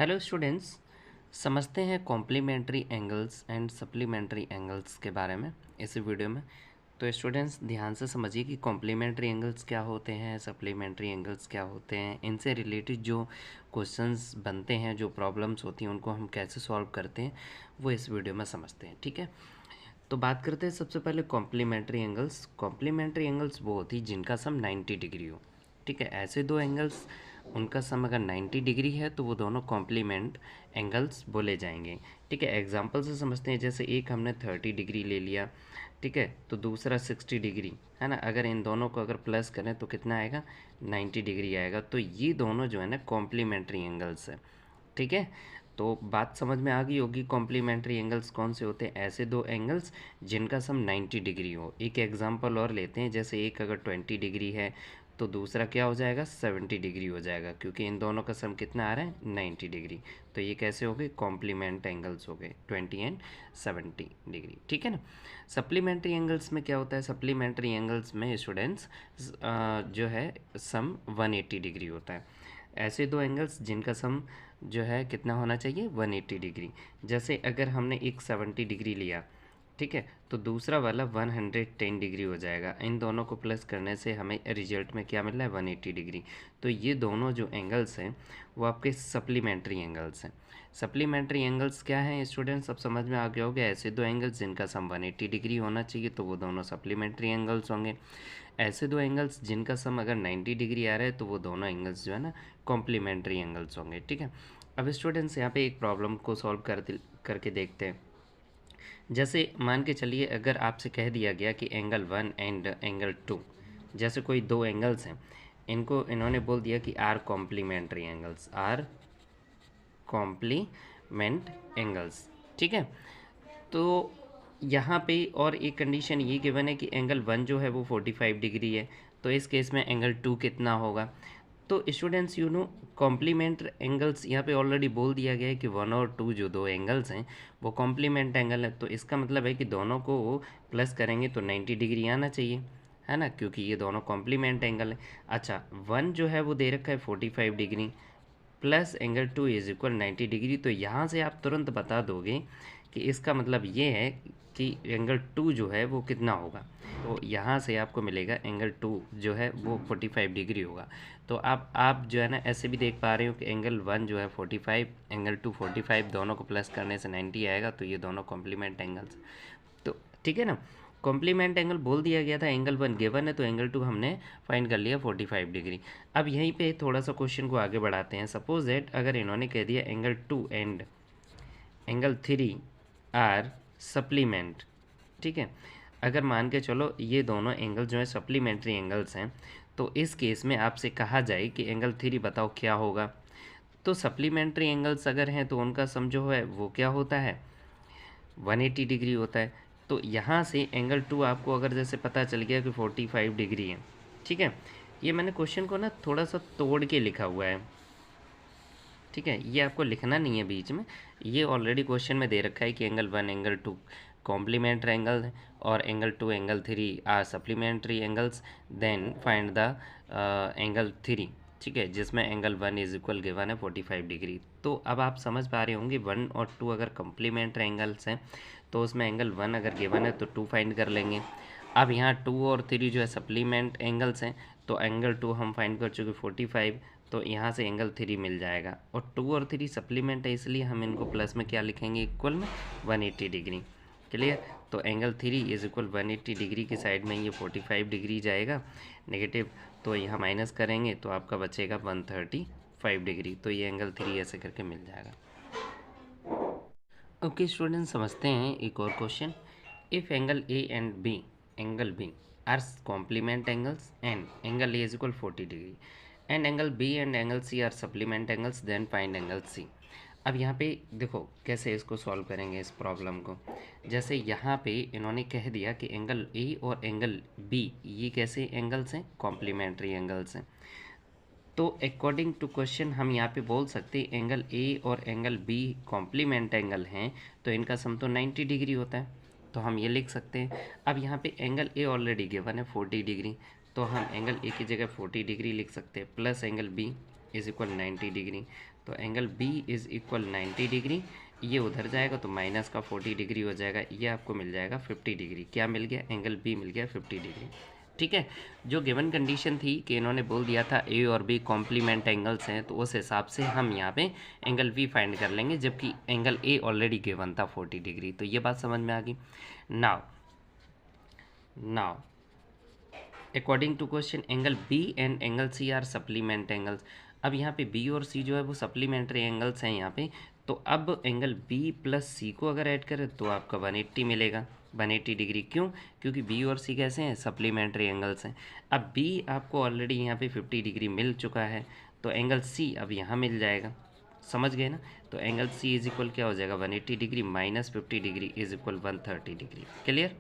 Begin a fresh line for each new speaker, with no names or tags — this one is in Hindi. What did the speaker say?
हेलो स्टूडेंट्स, समझते हैं complementary angles and supplementary angles के बारे में इस वीडियो में। तो स्टूडेंट्स ध्यान से समझिए कि कॉम्प्लीमेंट्री एंगल्स क्या होते हैं, सप्लीमेंट्री एंगल्स क्या होते हैं, इनसे रिलेटेड जो क्वेश्चंस बनते हैं, जो प्रॉब्लम्स होती हैं, उनको हम कैसे सॉल्व करते हैं वो इस वीडियो में समझते हैं। ठीक है, तो बात करते हैं सबसे पहले कॉम्प्लीमेंट्री एंगल्स। कॉम्प्लीमेंट्री एंगल्स वो होती है जिनका सम 90 डिग्री हो। ठीक है, ऐसे दो एंगल्स उनका सम अगर 90 डिग्री है तो वो दोनों कॉम्प्लीमेंट एंगल्स बोले जाएंगे। ठीक है, एग्जांपल से समझते हैं। जैसे एक हमने 30 डिग्री ले लिया, ठीक है, तो दूसरा 60 डिग्री है ना। अगर इन दोनों को अगर प्लस करें तो कितना आएगा, 90 डिग्री आएगा। तो ये दोनों जो है ना कॉम्प्लीमेंट्री एंगल्स है। ठीक है, तो बात समझ में आ गई होगी। कॉम्प्लीमेंट्री एंगल्स कौन से होते हैं, ऐसे दो एंगल्स जिनका सम 90 डिग्री हो। एक एग्जांपल और लेते हैं। जैसे एक अगर 20 डिग्री है तो दूसरा क्या हो जाएगा, 70 डिग्री हो जाएगा, क्योंकि इन दोनों का सम कितना आ रहा है, 90 डिग्री। तो ये कैसे हो गए, कॉम्प्लीमेंट एंगल्स हो गए, 20 एंड 70 डिग्री। ठीक है ना। सप्लीमेंट्री एंगल्स में क्या होता है, सप्लीमेंट्री एंगल्स में स्टूडेंट्स जो है सम 180 डिग्री होता है। ऐसे दो एंगल्स जिनका सम जो है कितना होना चाहिए, 180 डिग्री। जैसे अगर हमने एक 70 डिग्री लिया, ठीक है, तो दूसरा वाला 110 डिग्री हो जाएगा। इन दोनों को प्लस करने से हमें रिजल्ट में क्या मिल रहा है, 180 डिग्री। तो ये दोनों जो एंगल्स हैं वो आपके सप्लीमेंट्री एंगल्स हैं। सप्लीमेंट्री एंगल्स क्या हैं स्टूडेंट्स, सब समझ में आ गया होगा। ऐसे दो एंगल्स जिनका सम 180 डिग्री होना चाहिए तो वो दोनों सप्लीमेंट्री एंगल्स होंगे। ऐसे दो एंगल्स जिनका सम अगर 90 डिग्री आ रहा है तो वो दोनों एंगल्स जो है ना कॉम्प्लीमेंट्री एंगल्स होंगे। ठीक है, अब स्टूडेंट्स यहाँ पे एक प्रॉब्लम को सॉल्व करके देखते हैं। जैसे मान के चलिए अगर आपसे कह दिया गया कि एंगल 1 एंड एंगल 2, जैसे कोई दो एंगल्स हैं, इनको इन्होंने बोल दिया कि are complementary angles, are complement angles. ठीक है, तो यहाँ पे और एक कंडीशन ये गिवन है कि एंगल 1 जो है वो 45 डिग्री है। तो इस केस में एंगल 2 कितना होगा। तो स्टूडेंट्स कॉम्प्लीमेंट एंगल्स यहाँ पे ऑलरेडी बोल दिया गया है कि 1 और 2 जो दो एंगल्स हैं वो कॉम्प्लीमेंट एंगल है। तो इसका मतलब है कि दोनों को प्लस करेंगे तो 90 डिग्री आना चाहिए, है ना, क्योंकि ये दोनों कॉम्प्लीमेंट एंगल है। अच्छा, 1 जो है वो दे रखा है 45 degree plus angle 2 is equal 90 degree. तो यहाँ से आप तुरंत बता दोगे कि इसका मतलब ये है कि एंगल 2 जो है वो कितना होगा। तो यहाँ से आपको मिलेगा एंगल 2 जो है वो 45 डिग्री होगा। तो आप जो है ना ऐसे भी देख पा रहे हो कि एंगल 1 जो है 45, एंगल 2 45, दोनों को प्लस करने से 90 आएगा। तो ये दोनों कॉम्प्लीमेंट एंगल्स। तो ठीक है ना, कॉम्प्लीमेंट एंगल बोल दिया गया था, एंगल 1 गिवन है तो एंगल 2 हमने फाइंड कर लिया 45 डिग्री। अब यहीं पे थोड़ा सा क्वेश्चन को आगे बढ़ाते हैं। सपोज दैट अगर इन्होंने कह दिया angle 2 and angle 3 are supplement. ठीक है, अगर मान के चलो ये दोनों एंगल जो है सप्लीमेंट्री एंगल्स हैं, तो इस केस में आपसे कहा जाए कि एंगल 3 बताओ क्या होगा। तो सप्लीमेंट्री एंगल्स अगर हैं तो उनका सम जो है वो क्या होता है, 180 डिग्री होता है। तो यहाँ से एंगल 2 आपको अगर जैसे पता चल गया कि 45 डिग्री है, ठीक है, ये मैंने क्वेश्चन को ना थोड़ा सा तोड़ के लिखा हुआ है। ठीक है, ये आपको लिखना नहीं है बीच में, ये ऑलरेडी क्वेश्चन में दे रखा है कि एंगल 1 एंगल 2 कॉम्प्लीमेंट्री एंगल है और angle 2 angle 3 are supplementary angles. Then find the angle 3, ठीक है, जिसमें एंगल 1 इज इक्वल गिवन है 45 डिग्री। तो अब आप समझ पा रहे होंगे 1 और 2 अगर कॉम्प्लीमेंट्री एंगल्स हैं तो उसमें एंगल 1 अगर गिवन है तो 2 फाइंड कर लेंगे। अब यहाँ 2 और 3 जो है सप्लीमेंट एंगल्स हैं, तो एंगल 2 हम फाइंड कर चुके 45, तो यहाँ से एंगल 3 मिल जाएगा। और 2 और 3 सप्लीमेंट है इसलिए हम इनको प्लस में क्या लिखेंगे, इक्वल में 180 डिग्री। क्लियर, तो एंगल 3 इज इक्वल 180 डिग्री की साइड में ये 45 डिग्री जाएगा नेगेटिव, तो यहाँ माइनस करेंगे तो आपका बचेगा 135 डिग्री। तो ये एंगल 3 ऐसे करके मिल जाएगा। ओके स्टूडेंट, समझते हैं एक और question. If angle A and B, angle B are complement angles and angle A is equal 40 degree and angle B and angle C are supplement angles, then find angle C. अब यहाँ पे देखो कैसे इसको सॉल्व करेंगे इस प्रॉब्लम को। जैसे यहाँ पे इन्होंने कह दिया कि एंगल ए और एंगल बी ये कैसे एंगल्स हैं, कॉम्प्लीमेंट्री एंगल्स हैं। तो अकॉर्डिंग टू क्वेश्चन हम यहाँ पे बोल सकते हैं एंगल ए और एंगल बी कॉम्प्लीमेंट एंगल हैं तो इनका सम तो 90 डिग्री होता है, तो हम ये लिख सकते हैं। अब यहाँ पे एंगल ए ऑलरेडी गिवन है 40 डिग्री, तो हम एंगल ए की जगह 40 डिग्री लिख सकते हैं, plus angle B is equal 90 degree. तो angle B is equal 90 degree, ये उधर जाएगा तो माइनस का 40 डिग्री हो जाएगा, ये आपको मिल जाएगा 50 डिग्री। क्या मिल गया? एंगल बी मिल गया 50 डिग्री। ठीक है, जो गिवन कंडीशन थी कि इन्होंने बोल दिया था ए और बी कॉम्प्लीमेंट एंगल्स हैं, तो उस हिसाब से हम यहाँ पे एंगल बी फाइंड कर लेंगे, जबकि एंगल ए ऑलरेडी गिवन था 40 डिग्री। तो ये बात समझ में आ गई। Now according to question angle B and angle C are supplement angles. अब यहाँ पे बी और सी जो है वो सप्लीमेंट्री एंगल्स हैं यहाँ पे। तो अब एंगल बी प्लस सी को अगर ऐड करें तो आपका 180 मिलेगा, 180 डिग्री। क्यों? क्योंकि बी और सी कैसे हैं? सप्लीमेंट्री एंगल्स हैं। अब बी आपको ऑलरेडी यहाँ पे 50 डिग्री मिल चुका है, तो एंगल सी अब यहाँ मिल जाएगा। समझ गए ना? तो एंगल सी इज इक्वल क्या हो जाएगा? 180 degree minus 50 degree is equal 130 degree. Clear?